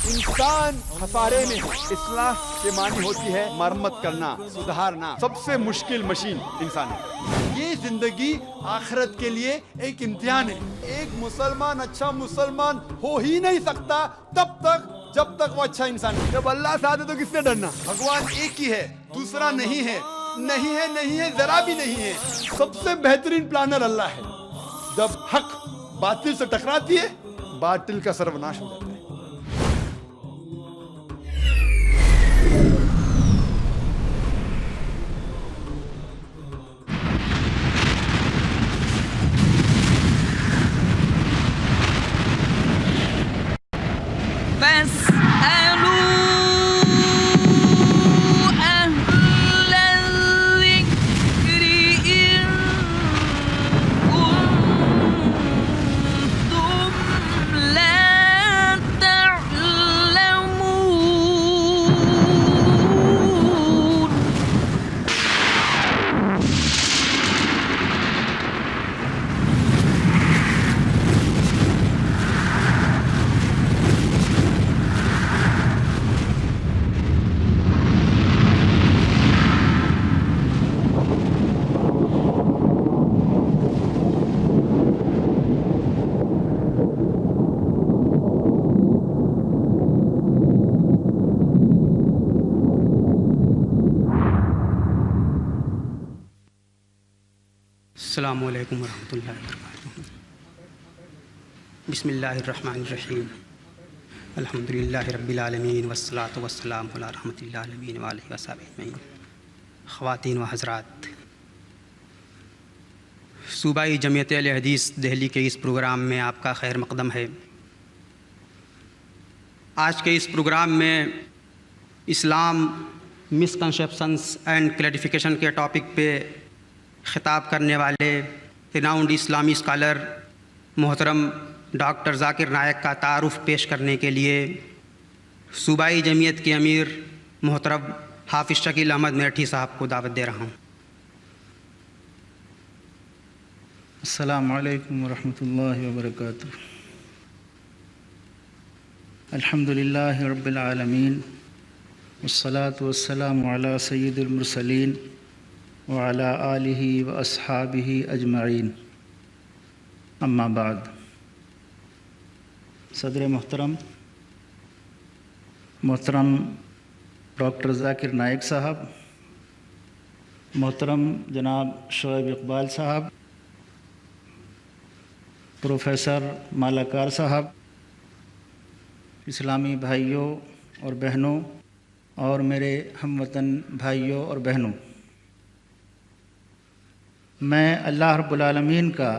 انسان خسارے میں ہے۔ اصلاح کے معنی ہوتی ہے مرمت کرنا، سدھارنا۔ سب سے مشکل مشین انسان ہے۔ یہ زندگی آخرت کے لیے ایک امتحان ہے۔ ایک مسلمان اچھا مسلمان ہو ہی نہیں سکتا جب تک وہ اچھا انسان ہے۔ جب اللہ سے آتے تو کس سے ڈرنا؟ بھگوان ایک ہی ہے، دوسرا نہیں ہے، نہیں ہے، ذرا بھی نہیں ہے۔ سب سے بہترین پلانر اللہ ہے۔ جب حق باطل سے ٹکراتی ہے، باطل کا سروناش ہو جاتا ہے۔ السلام علیکم ورحمۃ اللہ وبرکاتہ۔ بسم اللہ الرحمن الرحیم۔ الحمد للہ رب العالمین والصلاة والسلام علی رحمۃ اللہ العالمین وآلہ وصحبہ اجمعین۔ خواتین و حضرات، صوبائی جمعیت اہل حدیث دہلی کے اس پروگرام میں آپ کا خیر مقدم ہے۔ آج کے اس پروگرام میں اسلام، مسکنسیپشنز اینڈ کلیریفیکیشن کے ٹاپک پہ خطاب کرنے والے ریناؤنڈ اسلامی اسکالر محترم ڈاکٹر ذاکر نائک کا تعارف پیش کرنے کے لیے صوبائی جمعیت کے امیر محترم حافظ شکیل احمد میرٹھی صاحب کو دعوت دے رہا ہوں۔ السلام علیکم ورحمۃ اللہ وبرکاتہ۔ الحمد للہ رب العالمین والصلاة والسلام علی سید المرسلین وعلی آلہ واصحابہ اجمعین، اما بعد۔ صدر محترم ڈاکٹر ذاکر نائک صاحب، محترم جناب شعیب اقبال صاحب، پروفیسر مالاکار صاحب، اسلامی بھائیوں اور بہنوں اور میرے ہم وطن بھائیوں اور بہنوں، میں اللہ رب العالمین کا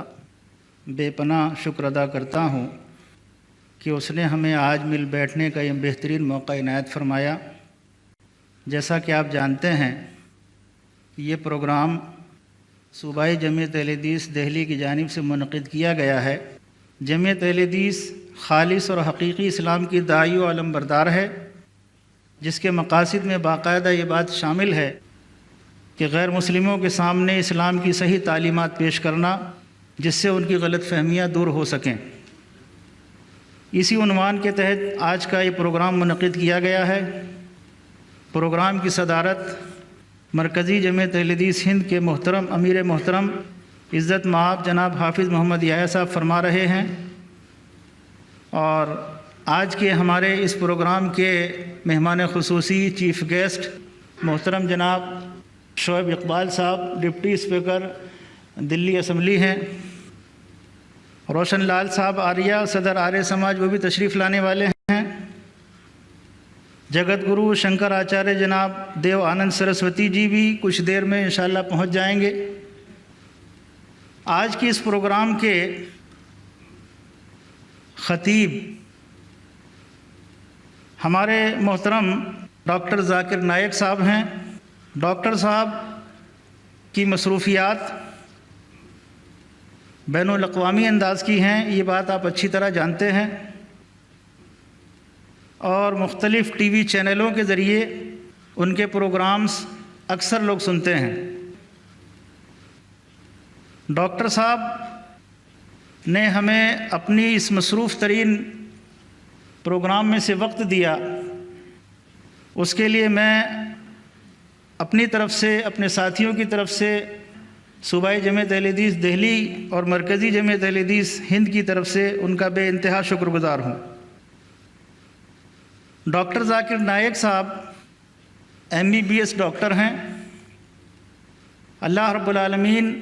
بے پناہ شکر ادا کرتا ہوں کہ اس نے ہمیں آج مل بیٹھنے کا یہ بہترین موقع عنایت فرمایا۔ جیسا کہ آپ جانتے ہیں، یہ پروگرام صوبائی جمعیت اہل حدیث دہلی کی جانب سے منعقد کیا گیا ہے۔ جمعیت اہل حدیث خالص اور حقیقی اسلام کی داعی و علم بردار ہے، جس کے مقاصد میں باقاعدہ یہ بات شامل ہے کہ غیر مسلموں کے سامنے اسلام کی صحیح تعلیمات پیش کرنا، جس سے ان کی غلط فہمیاں دور ہو سکیں۔ اسی عنوان کے تحت آج کا یہ پروگرام منعقد کیا گیا ہے۔ پروگرام کی صدارت مرکزی جمعیت اہل حدیث ہند کے محترم امیر محترم عزت مآب جناب حافظ محمد یحییٰ صاحب فرما رہے ہیں، اور آج کے ہمارے اس پروگرام کے مہمان خصوصی چیف گیسٹ محترم جناب شعیب اقبال صاحب، ڈپٹی اسپیکر دلی اسمبلی ہیں، روشن لال صاحب آریہ، صدر آریہ سماج، وہ بھی تشریف لانے والے ہیں، جگت گرو شنکر آچاریہ جناب دیو آنند سرسوتی جی بھی کچھ دیر میں انشاءاللہ پہنچ جائیں گے۔ آج کی اس پروگرام کے خطیب ہمارے محترم ڈاکٹر ذاکر نائک صاحب ہیں۔ ڈاکٹر صاحب کی مصروفیات بین الاقوامی انداز کی ہیں، یہ بات آپ اچھی طرح جانتے ہیں، اور مختلف ٹی وی چینلوں کے ذریعے ان کے پروگرامز اکثر لوگ سنتے ہیں۔ ڈاکٹر صاحب نے ہمیں اپنی اس مصروف ترین پروگرام میں سے وقت دیا، اس کے لیے میں اپنی طرف سے، اپنے ساتھیوں کی طرف سے، صوبائی جمعیت اہل حدیث دہلی اور مرکزی جمعیت اہل حدیث ہند کی طرف سے ان کا بے انتہا شکر گزار ہوں۔ ڈاکٹر ذاکر نائک صاحب MBBS ڈاکٹر ہیں۔ اللہ رب العالمین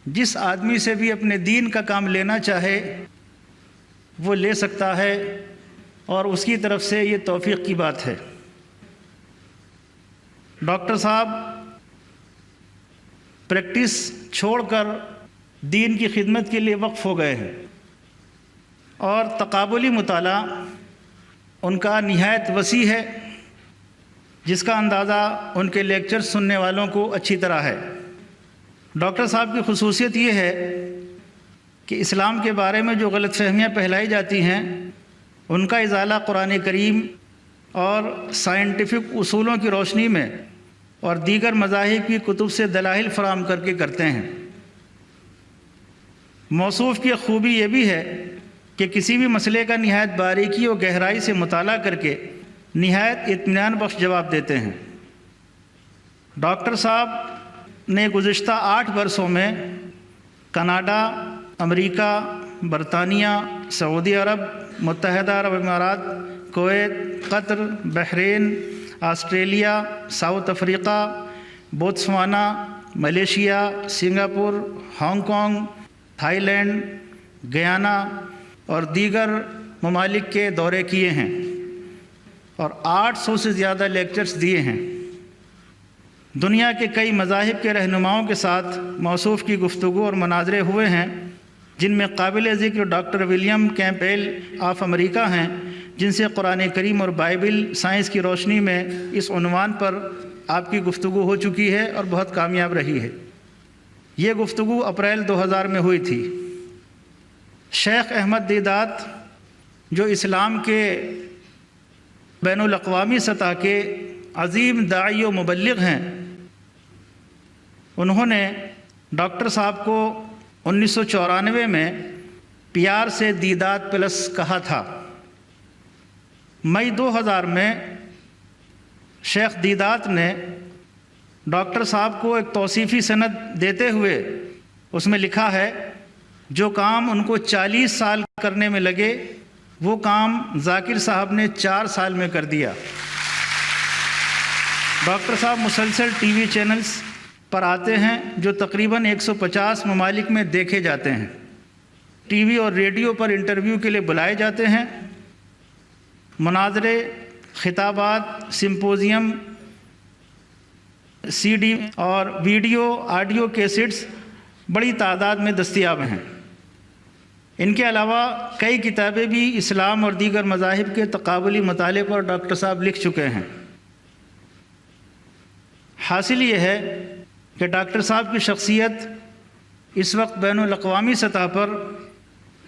جس آدمی سے بھی اپنے دین کا کام لینا چاہے وہ لے سکتا ہے، اور اس کی طرف سے یہ توفیق کی بات ہے۔ ڈاکٹر صاحب پریکٹس چھوڑ کر دین کی خدمت کے لیے وقف ہو گئے ہیں، اور تقابلی مطالعہ ان کا نہایت وسیع ہے، جس کا اندازہ ان کے لیکچر سننے والوں کو اچھی طرح ہے۔ ڈاکٹر صاحب کی خصوصیت یہ ہے کہ اسلام کے بارے میں جو غلط فہمیاں پھیلائی جاتی ہیں ان کا ازالہ قرآن کریم اور سائنٹیفک اصولوں کی روشنی میں اور دیگر مذاہب کی کتب سے دلائل فراہم کر کے کرتے ہیں۔ موصوف کی خوبی یہ بھی ہے کہ کسی بھی مسئلے کا نہایت باریکی اور گہرائی سے مطالعہ کر کے نہایت اطمینان بخش جواب دیتے ہیں۔ ڈاکٹر صاحب نے گزشتہ 8 برسوں میں کینیڈا، امریکہ، برطانیہ، سعودی عرب، متحدہ عرب امارات، Kuwait, Qatar, Bahrain, Australia, South Africa, Botswana, Malaysia, Singapore, Hong Kong, Thailand, Guyana اور دیگر ممالک کے دورے کیے ہیں اور 800 سے زیادہ لیکچرز دیے ہیں۔ دنیا کے کئی مذاہب کے رہنماؤں کے ساتھ موصوف کی گفتگو اور مناظرے ہوئے ہیں، جن میں قابل ذکر doctor William Campbell of America ہیں، جن سے قرآن کریم اور بائبل سائنس کی روشنی میں اس عنوان پر آپ کی گفتگو ہو چکی ہے اور بہت کامیاب رہی ہے۔ یہ گفتگو اپریل 2000 میں ہوئی تھی۔ شیخ احمد دیدات جو اسلام کے بین الاقوامی سطح کے عظیم داعی و مبلغ ہیں، انہوں نے ڈاکٹر صاحب کو 1994 میں پیار سے دیدات پلس کہا تھا۔ مئی 2000 میں شیخ دیدات نے ڈاکٹر صاحب کو ایک توصیفی سند دیتے ہوئے اس میں لکھا ہے، جو کام ان کو 40 سال کرنے میں لگے وہ کام ذاکر صاحب نے 4 سال میں کر دیا۔ ڈاکٹر صاحب مسلسل ٹی وی چینلز پر آتے ہیں جو تقریباً 150 ممالک میں دیکھے جاتے ہیں، ٹی وی اور ریڈیو پر انٹرویو کے لیے بلائے جاتے ہیں، مناظرے، خطابات، سمپوزیم، CD اور ویڈیو آڈیو کیسٹس بڑی تعداد میں دستیاب ہیں۔ ان کے علاوہ کئی کتابیں بھی اسلام اور دیگر مذاہب کے تقابلی مطالعے پر ڈاکٹر صاحب لکھ چکے ہیں۔ حاصل یہ ہے کہ ڈاکٹر صاحب کی شخصیت اس وقت بین الاقوامی سطح پر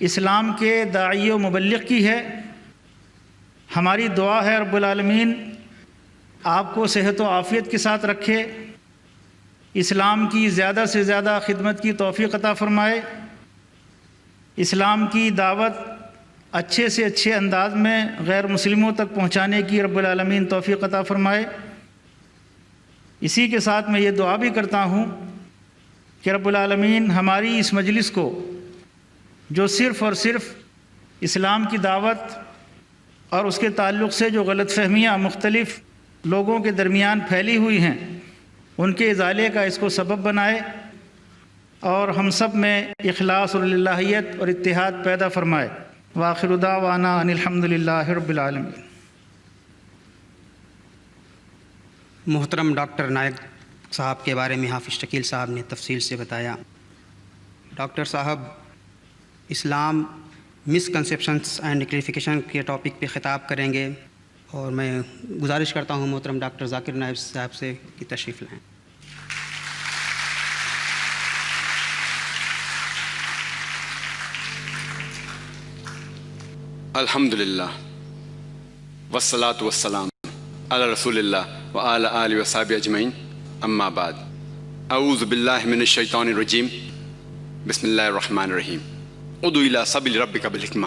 اسلام کے داعی و مبلغ کی ہے۔ ہماری دعا ہے رب العالمین آپ کو صحت و عافیت کے ساتھ رکھے، اسلام کی زیادہ سے زیادہ خدمت کی توفیق عطا فرمائے، اسلام کی دعوت اچھے سے اچھے انداز میں غیر مسلموں تک پہنچانے کی رب العالمین توفیق عطا فرمائے۔ اسی کے ساتھ میں یہ دعا بھی کرتا ہوں کہ رب العالمین ہماری اس مجلس کو، جو صرف اور صرف اسلام کی دعوت اور اس کے تعلق سے جو غلط فہمیاں مختلف لوگوں کے درمیان پھیلی ہوئی ہیں، ان کے ازالے کا اس کو سبب بنائے اور ہم سب میں اخلاص اور للہیت اور اتحاد پیدا فرمائے۔ وآخر دعوانا ان الحمد للہ رب العالمین۔ محترم ڈاکٹر نائک صاحب کے بارے میں حافظ شکیل صاحب نے تفصیل سے بتایا۔ ڈاکٹر صاحب اسلام مسکنسیپشنس اینڈ کلیریفیکیشن کے ٹاپک پہ خطاب کریں گے، اور میں گزارش کرتا ہوں محترم ڈاکٹر ذاکر نائک صاحب سے کہ تشریف لائیں۔ الحمدللہ والصلاة والسلام علی رسول اللہ وعلی آلہ وصحبہ اجمعین، اما بعد، اعوذ باللہ من الشیطان الرجیم، بسم اللہ الرحمن الرحیم، ادعو الی سبیل ربک بالحکمہ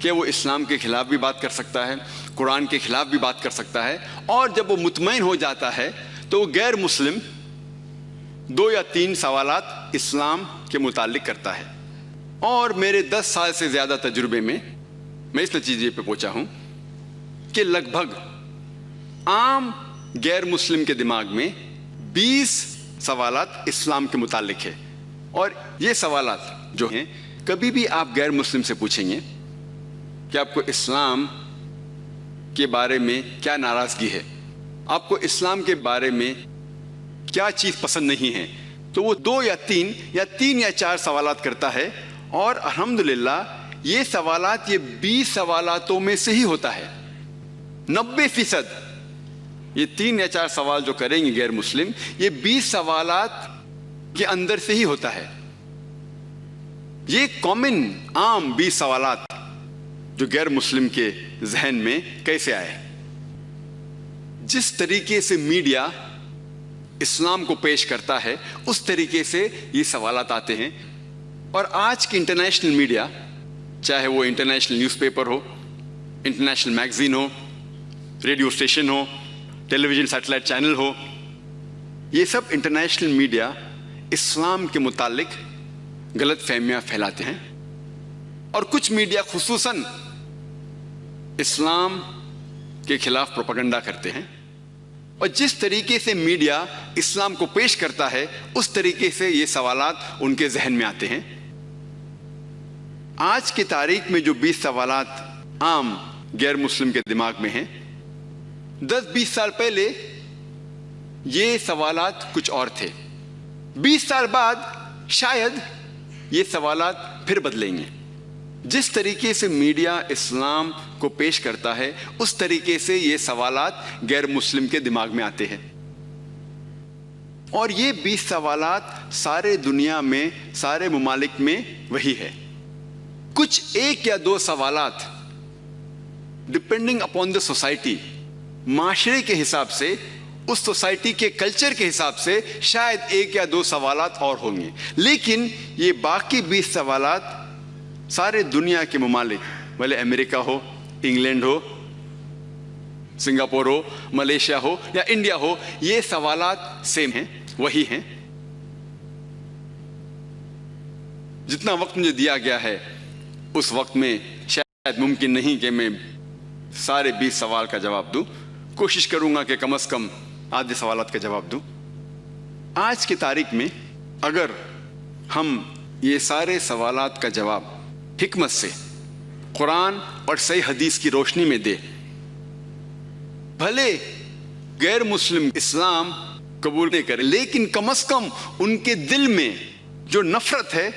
کہ وہ اسلام کے خلاف بھی بات کر سکتا ہے، قرآن کے خلاف بھی بات کر سکتا ہے، اور جب وہ مطمئن ہو جاتا ہے تو وہ غیر مسلم 2 یا 3 سوالات اسلام کے متعلق کرتا ہے. اور میرے 10 سال سے زیادہ تجربے میں میں اس نتیجے پہ پہنچا ہوں کہ لگ بھگ عام غیر مسلم کے دماغ میں 20 سوالات اسلام کے متعلق ہے. اور یہ سوالات جو ہیں کبھی بھی آپ غیر مسلم سے پوچھیں گے کہ آپ کو اسلام کے بارے میں کیا ناراضگی ہے، آپ کو اسلام کے بارے میں کیا چیز پسند نہیں ہے، تو وہ 2 یا 3 یا 4 سوالات کرتا ہے. اور الحمدللہ یہ سوالات یہ 20 سوالاتوں میں سے ہی ہوتا ہے. 90% یہ 3 یا 4 سوال جو کریں گے غیر مسلم، یہ 20 سوالات کے اندر سے ہی ہوتا ہے. یہ کامن عام 20 سوالات جو غیر مسلم کے ذہن میں کیسے آئے؟ جس طریقے سے میڈیا اسلام کو پیش کرتا ہے اس طریقے سے یہ سوالات آتے ہیں. اور آج کی انٹرنیشنل میڈیا، چاہے وہ انٹرنیشنل نیوز پیپر ہو، انٹرنیشنل میگزین ہو، ریڈیو اسٹیشن ہو، ٹیلی ویژن سیٹلائٹ چینل ہو، یہ سب انٹرنیشنل میڈیا اسلام کے متعلق غلط فہمیاں پھیلاتے ہیں. اور کچھ میڈیا خصوصاً اسلام کے خلاف پروپیگنڈا کرتے ہیں. اور جس طریقے سے میڈیا اسلام کو پیش کرتا ہے اس طریقے سے یہ سوالات ان کے ذہن میں آتے ہیں. آج کی تاریخ میں جو 20 سوالات عام غیر مسلم کے دماغ میں ہیں، 10-20 سال پہلے یہ سوالات کچھ اور تھے. 20 سال بعد شاید یہ سوالات پھر بدلیں گے. جس طریقے سے میڈیا اسلام کو پیش کرتا ہے اس طریقے سے یہ سوالات غیر مسلم کے دماغ میں آتے ہیں. اور یہ 20 سوالات سارے دنیا میں، سارے ممالک میں وہی ہے. کچھ 1 یا 2 سوالات ڈپینڈنگ اپون دا سوسائٹی، معاشرے کے حساب سے، اس سوسائٹی کے کلچر کے حساب سے شاید 1 یا 2 سوالات اور ہوں گے. لیکن یہ باقی 20 سوالات سارے دنیا کے ممالک، بھلے امریکہ ہو، انگلینڈ ہو، سنگاپور ہو، ملیشیا ہو یا انڈیا ہو، یہ سوالات سیم ہیں، وہی ہیں. جتنا وقت مجھے دیا گیا ہے اس وقت میں شاید ممکن نہیں کہ میں سارے 20 سوال کا جواب دوں. کوشش کروں گا کہ کم از کم آدھے سوالات کا جواب دوں. آج کی تاریخ میں اگر ہم یہ سارے سوالات کا جواب حکمت سے قرآن اور صحیح حدیث کی روشنی میں دے، بھلے غیر مسلم اسلام قبول نہیں کرے لیکن کم از کم ان کے دل میں جو نفرت ہے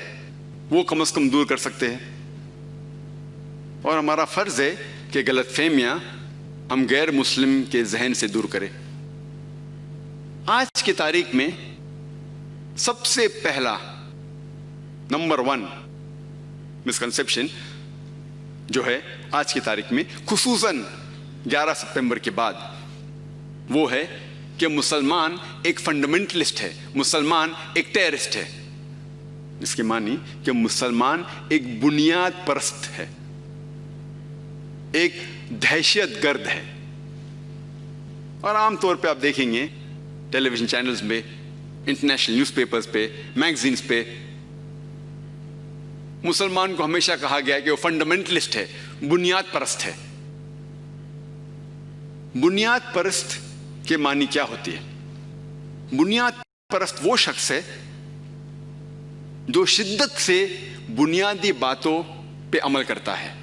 وہ کم از کم دور کر سکتے ہیں. اور ہمارا فرض ہے کہ غلط فہمیاں ہم غیر مسلم کے ذہن سے دور کریں. آج کی تاریخ میں سب سے پہلا نمبر 1 مسکنسیپشن جو ہے آج کی تاریخ میں، خصوصاً 11 سپتمبر کے بعد، وہ ہے کہ مسلمان ایک فنڈامنٹلسٹ ہے، مسلمان ایک ٹیررسٹ ہے. اس کے معنی کہ مسلمان ایک بنیاد پرست ہے، ایک دہشت گرد ہے. اور عام طور پہ آپ دیکھیں گے ٹیلی ویژن چینلز میں، انٹرنیشنل نیوز پیپرز پہ، میگزینز پہ، مسلمان کو ہمیشہ کہا گیا کہ وہ فنڈامنٹلسٹ ہے، بنیاد پرست ہے. بنیاد پرست کے معنی کیا ہوتی ہے؟ بنیاد پرست وہ شخص ہے جو شدت سے بنیادی باتوں پہ عمل کرتا ہے.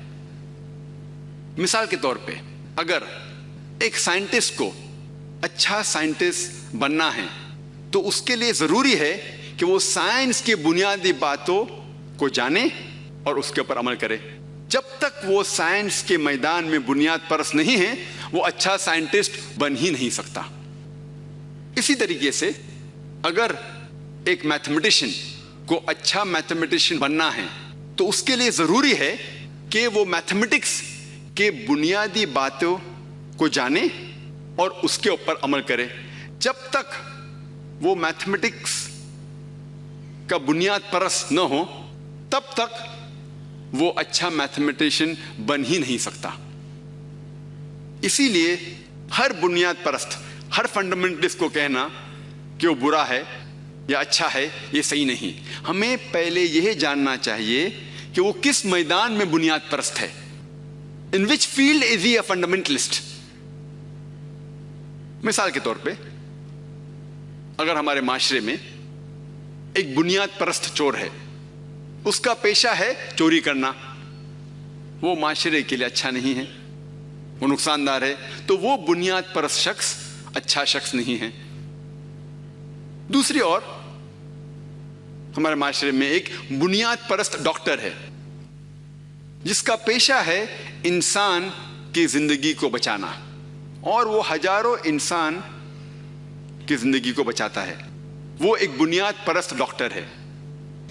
مثال کے طور پہ اگر ایک سائنٹسٹ کو اچھا سائنٹسٹ بننا ہے تو اس کے لیے ضروری ہے کہ وہ سائنس کی بنیادی باتوں کو جانے اور اس کے اوپر عمل کرے. جب تک وہ سائنس کے میدان میں بنیاد پرست نہیں ہے وہ اچھا سائنٹسٹ بن ہی نہیں سکتا. اسی طریقے سے اگر ایک میتھمیٹیشین کو اچھا میتھمیٹیشین بننا ہے تو اس کے لیے ضروری ہے کہ وہ میتھمیٹکس کے بنیادی باتوں کو جانے اور اس کے اوپر عمل کرے. جب تک وہ میتھمیٹکس کا بنیاد پرست نہ ہو تب تک وہ اچھا میتھمیٹیشین بن ہی نہیں سکتا. اسی لیے ہر بنیاد پرست، ہر فنڈامنٹلسٹ کو کہنا کہ وہ برا ہے یا اچھا ہے یہ صحیح نہیں. ہمیں پہلے یہ جاننا چاہیے کہ وہ کس میدان میں بنیاد پرست ہے. In which field is he a fundamentalist؟ مثال کے طور پہ اگر ہمارے معاشرے میں ایک بنیاد پرست چور ہے، اس کا پیشہ ہے چوری کرنا، وہ معاشرے کے لیے اچھا نہیں ہے، وہ نقصان دہ ہے، تو وہ بنیاد پرست شخص اچھا شخص نہیں ہے. دوسری اور ہمارے معاشرے میں ایک بنیاد پرست ڈاکٹر ہے جس کا پیشہ ہے انسان کی زندگی کو بچانا، اور وہ ہزاروں انسان کی زندگی کو بچاتا ہے. وہ ایک بنیاد پرست ڈاکٹر ہے،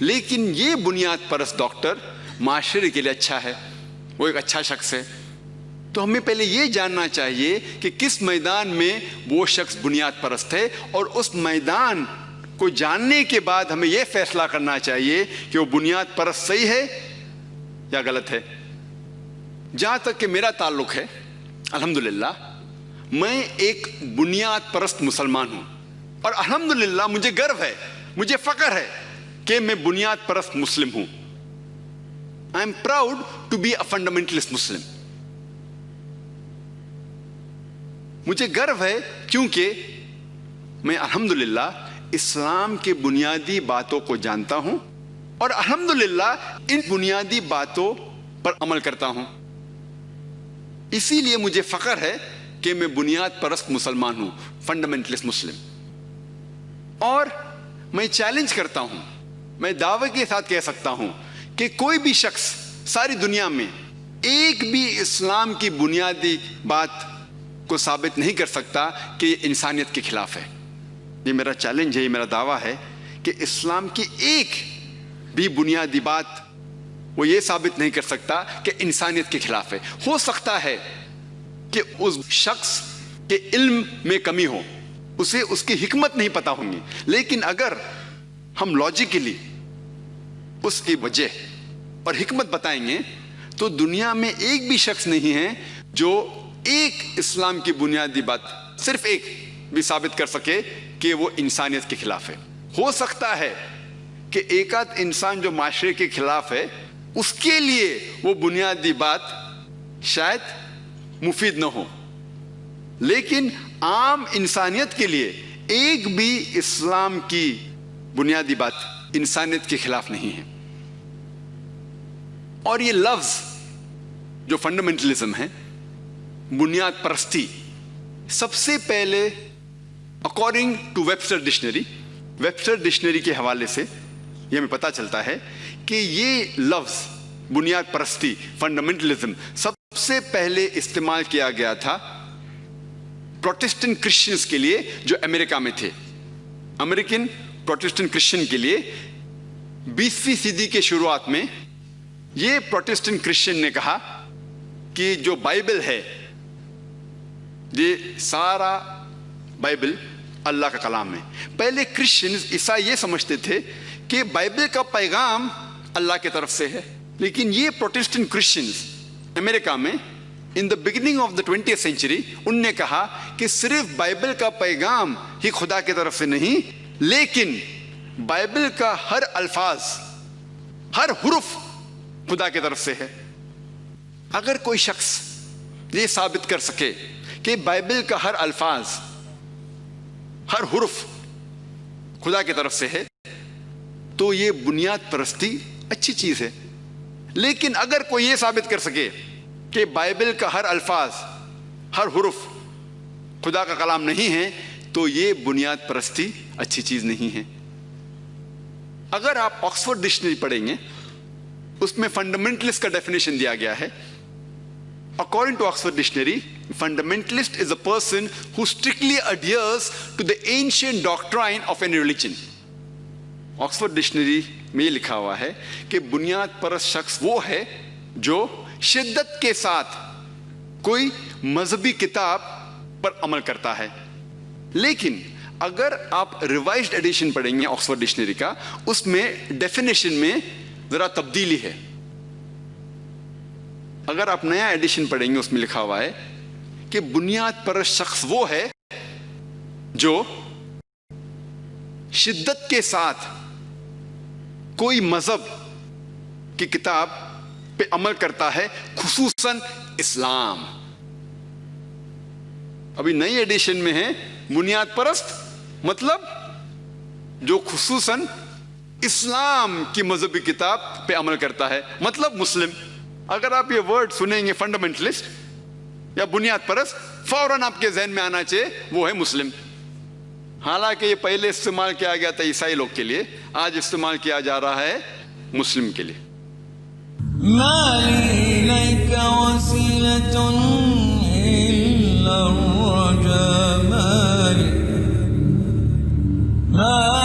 لیکن یہ بنیاد پرست ڈاکٹر معاشرے کے لیے اچھا ہے، وہ ایک اچھا شخص ہے. تو ہمیں پہلے یہ جاننا چاہیے کہ کس میدان میں وہ شخص بنیاد پرست ہے، اور اس میدان کو جاننے کے بعد ہمیں یہ فیصلہ کرنا چاہیے کہ وہ بنیاد پرست صحیح ہے یا غلط ہے. جہاں تک کہ میرا تعلق ہے، الحمدللہ میں ایک بنیاد پرست مسلمان ہوں، اور الحمدللہ مجھے گرو ہے، مجھے فخر ہے کہ میں بنیاد پرست مسلم ہوں. I am proud to be a fundamentalist Muslim. مجھے گرو ہے کیونکہ میں الحمدللہ اسلام کے بنیادی باتوں کو جانتا ہوں، اور الحمدللہ ان بنیادی باتوں پر عمل کرتا ہوں. اسی لیے مجھے فخر ہے کہ میں بنیاد پرست مسلمان ہوں، فنڈامنٹلسٹ مسلم. اور میں چیلنج کرتا ہوں، میں دعوے کے ساتھ کہہ سکتا ہوں کہ کوئی بھی شخص ساری دنیا میں ایک بھی اسلام کی بنیادی بات کو ثابت نہیں کر سکتا کہ یہ انسانیت کے خلاف ہے. یہ میرا چیلنج ہے، یہ میرا دعویٰ ہے کہ اسلام کی ایک بھی بنیادی بات وہ یہ ثابت نہیں کر سکتا کہ انسانیت کے خلاف ہے. ہو سکتا ہے کہ اس شخص کے علم میں کمی ہو، اسے اس کی حکمت نہیں پتہ ہوں گی، لیکن اگر ہم لاجیکلی اس کی وجہ اور حکمت بتائیں گے تو دنیا میں ایک بھی شخص نہیں ہے جو ایک اسلام کی بنیادی بات، صرف ایک بھی ثابت کر سکے کہ وہ انسانیت کے خلاف ہے. ہو سکتا ہے کہ ایک آدھ انسان جو معاشرے کے خلاف ہے اس کے لیے وہ بنیادی بات شاید مفید نہ ہو، لیکن عام انسانیت کے لیے ایک بھی اسلام کی بنیادی بات انسانیت کے خلاف نہیں ہے. اور یہ لفظ جو فنڈامنٹلزم ہے، بنیاد پرستی، سب سے پہلے اکارڈنگ ٹو ویبسٹر ڈکشنری کے حوالے سے یہ ہمیں پتہ چلتا ہے کہ یہ لفظ بنیاد پرستی، فنڈامنٹلزم، سب سے پہلے استعمال کیا گیا تھا پروٹسٹنٹ کرسچنز کے لیے جو امریکہ میں تھے. امریکن پروٹسٹنٹ کرسچن کے لیے 20ویں صدی کے شروعات میں یہ پروٹسٹنٹ کرسچن نے کہا کہ جو بائبل ہے، یہ سارا بائبل اللہ کا کلام ہے. پہلے کرسچنز عیسائی یہ سمجھتے تھے کہ بائبل کا پیغام اللہ کی طرف سے ہے، لیکن یہ پروٹسٹنٹ کرسچنز امریکہ میں in the beginning of the 20th century ان نے کہا کہ صرف بائبل کا پیغام ہی خدا کی طرف سے نہیں، لیکن بائبل کا ہر الفاظ، ہر حرف خدا کی طرف سے ہے. اگر کوئی شخص یہ ثابت کر سکے کہ بائبل کا ہر الفاظ، ہر حرف خدا کی طرف سے ہے تو یہ بنیاد پرستی اچھی چیز ہے. لیکن اگر کوئی یہ ثابت کر سکے کہ بائبل کا ہر الفاظ، ہر حرف خدا کا کلام نہیں ہے تو یہ بنیاد پرستی اچھی چیز نہیں ہے. اگر آپ آکسفورڈ ڈکشنری پڑھیں گے اس میں فنڈامنٹلسٹ کا ڈیفینیشن دیا گیا ہے. According to Oxford Dictionary, fundamentalist is a person who strictly adheres to the ancient doctrine of any religion. Oxford Dictionary میں یہ لکھا ہوا ہے کہ بنیاد پرست شخص وہ ہے جو شدت کے ساتھ کوئی مذہبی کتاب پر عمل کرتا ہے. لیکن اگر آپ ریوائزڈ ایڈیشن پڑھیں گے آکسفورڈ ڈکشنری کا، اس میں ڈیفینیشن میں ذرا تبدیلی ہے. اگر آپ نیا ایڈیشن پڑھیں گے اس میں لکھا ہوا ہے کہ بنیاد پرست شخص وہ ہے جو شدت کے ساتھ کوئی مذہب کی کتاب پہ عمل کرتا ہے، خصوصاً اسلام. ابھی نئی ایڈیشن میں ہے بنیاد پرست مطلب جو خصوصاً اسلام کی مذہبی کتاب پہ عمل کرتا ہے، مطلب مسلم. اگر آپ یہ ورڈ سنیں گے فنڈامنٹلسٹ یا بنیاد پرست، فوراً آپ کے ذہن میں آنا چاہیے وہ ہے مسلم. حالانکہ یہ پہلے استعمال کیا گیا تھا عیسائی لوگ کے لیے، آج استعمال کیا جا رہا ہے مسلم کے لیے. ما